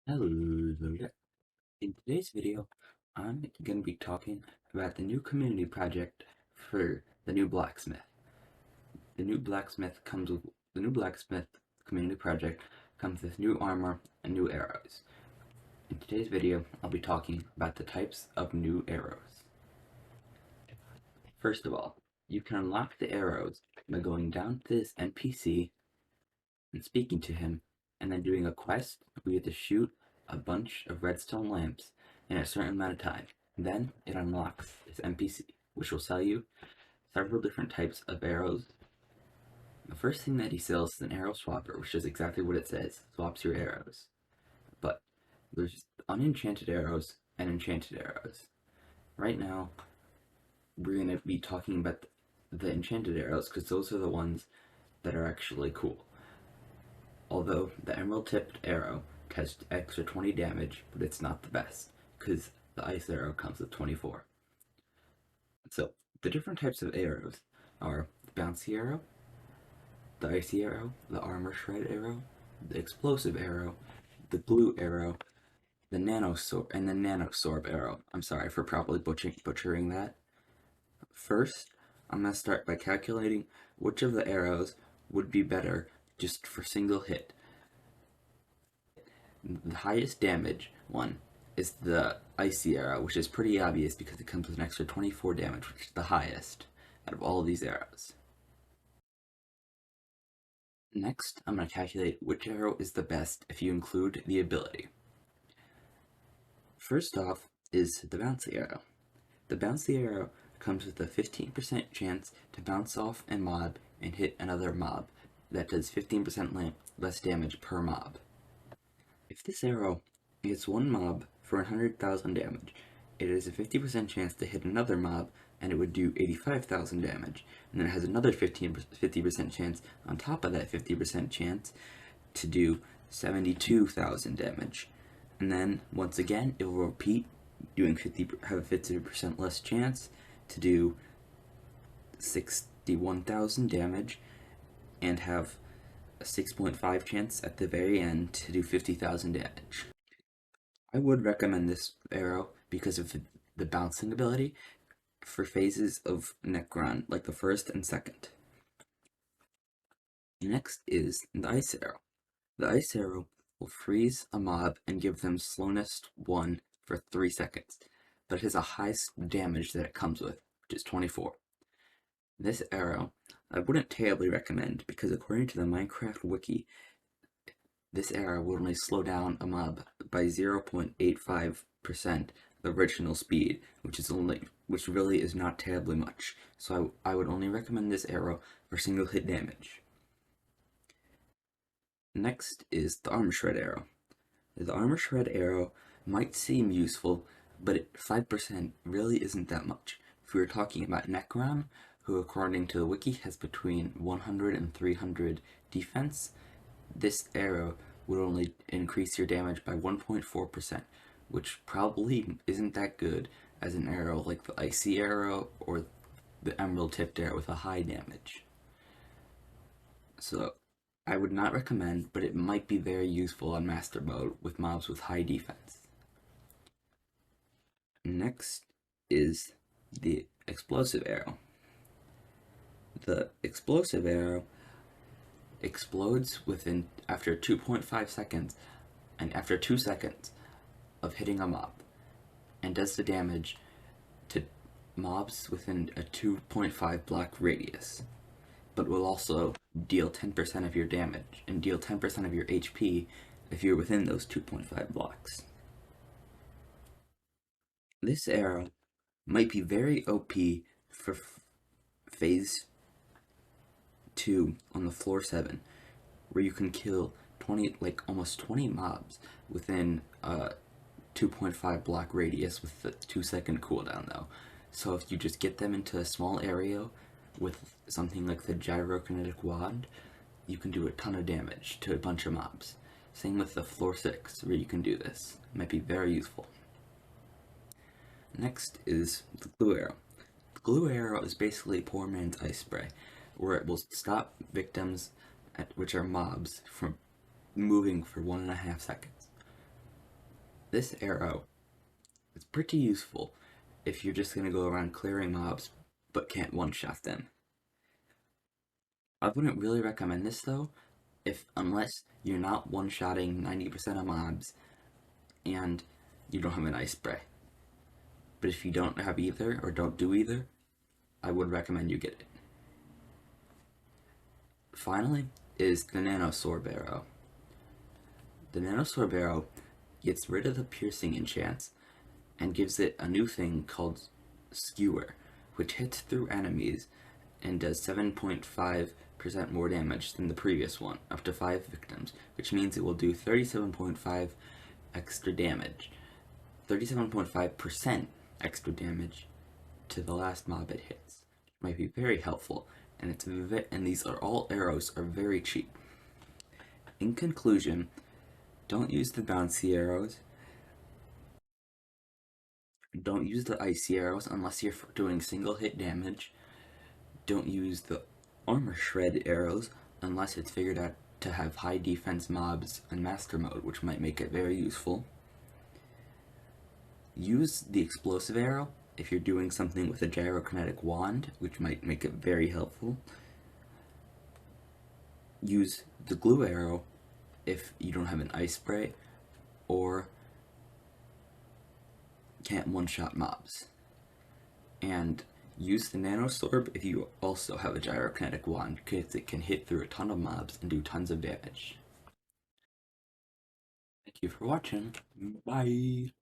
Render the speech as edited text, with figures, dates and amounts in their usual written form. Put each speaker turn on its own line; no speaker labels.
Hello there. In today's video, I'm going to be talking about the new community project for the new blacksmith. The new blacksmith community project comes with new armor and new arrows. In today's video, I'll be talking about the types of new arrows. First of all, you can unlock the arrows by going down to this NPC and speaking to him, and then doing a quest where you have to shoot a bunch of redstone lamps in a certain amount of time. Then it unlocks this NPC, which will sell you several different types of arrows. The first thing that he sells is an arrow swapper, which is exactly what it says, swaps your arrows. But there's unenchanted arrows and enchanted arrows. Right now, we're going to be talking about the enchanted arrows because those are the ones that are actually cool. Although the emerald tipped arrow has extra 20 damage, but it's not the best, because the ice arrow comes with 24. So, the different types of arrows are the bouncy arrow, the icy arrow, the armor shred arrow, the explosive arrow, the glue arrow, the nanosorb arrow. I'm sorry for probably butchering that. First, I'm going to start by calculating which of the arrows would be better just for single hit. The highest damage one is the Icy Arrow, which is pretty obvious because it comes with an extra 24 damage, which is the highest out of all of these arrows. Next, I'm going to calculate which arrow is the best if you include the ability. First off is the Bouncy Arrow. The Bouncy Arrow comes with a 15% chance to bounce off a mob and hit another mob. That does 15% less damage per mob. If this arrow hits one mob for 100,000 damage, it has a 50% chance to hit another mob and it would do 85,000 damage. And then it has another 50% chance on top of that 50% chance to do 72,000 damage. And then once again, it will repeat, have a 50% less chance to do 61,000 damage and have a 6.5 chance at the very end to do 50,000 damage. I would recommend this arrow because of the bouncing ability for phases of Necron, like the first and second. Next is the Ice Arrow. The Ice Arrow will freeze a mob and give them slowness 1 for 3 seconds, but it has a high damage that it comes with, which is 24. This arrow I wouldn't terribly recommend because according to the Minecraft wiki, this arrow will only slow down a mob by 0.85% the original speed, which really is not terribly much. So I would only recommend this arrow for single hit damage. Next is the Armor Shred Arrow. The Armor Shred Arrow might seem useful, but 5% really isn't that much. If we were talking about Necron, who according to the wiki has between 100 and 300 defense, this arrow would only increase your damage by 1.4%, which probably isn't that good as an arrow like the Icy Arrow or the Emerald Tipped Arrow with a high damage. So I would not recommend, but it might be very useful on Master Mode with mobs with high defense. Next is the Explosive Arrow. The Explosive Arrow explodes after 2.5 seconds and after 2 seconds of hitting a mob, and does the damage to mobs within a 2.5 block radius, but will also deal 10% of your damage and deal 10% of your HP if you're within those 2.5 blocks. This arrow might be very OP for phase 2 on the floor 7, where you can kill almost 20 mobs within a 2.5 block radius with the 2-second cooldown though. So if you just get them into a small area with something like the gyrokinetic wand, you can do a ton of damage to a bunch of mobs. Same with the floor 6, where you can do this. It might be very useful. Next is the Glue Arrow. The Glue Arrow is basically poor man's ice spray, where it will stop victims, which are mobs, from moving for 1.5 seconds. This arrow is pretty useful if you're just going to go around clearing mobs but can't one-shot them. I wouldn't really recommend this though, unless you're not one-shotting 90% of mobs and you don't have an ice spray. But if you don't have either or don't do either, I would recommend you get it. Finally is the Nano Sword Arrow. The Nano Sword Arrow gets rid of the piercing enchants and gives it a new thing called Skewer, which hits through enemies and does 7.5% more damage than the previous one, up to 5 victims, which means it will do 37.5 extra damage. 37.5% extra damage to the last mob it hits. Might be very helpful, and these arrows are very cheap. In conclusion, don't use the bouncy arrows. Don't use the icy arrows unless you're doing single hit damage. Don't use the armor shred arrows unless it's figured out to have high defense mobs and master mode, which might make it very useful. Use the explosive arrow if you're doing something with a gyrokinetic wand, which might make it very helpful. Use the glue arrow if you don't have an ice spray or can't one-shot mobs. And use the Nano Sword if you also have a gyrokinetic wand, because it can hit through a ton of mobs and do tons of damage. Thank you for watching. Bye!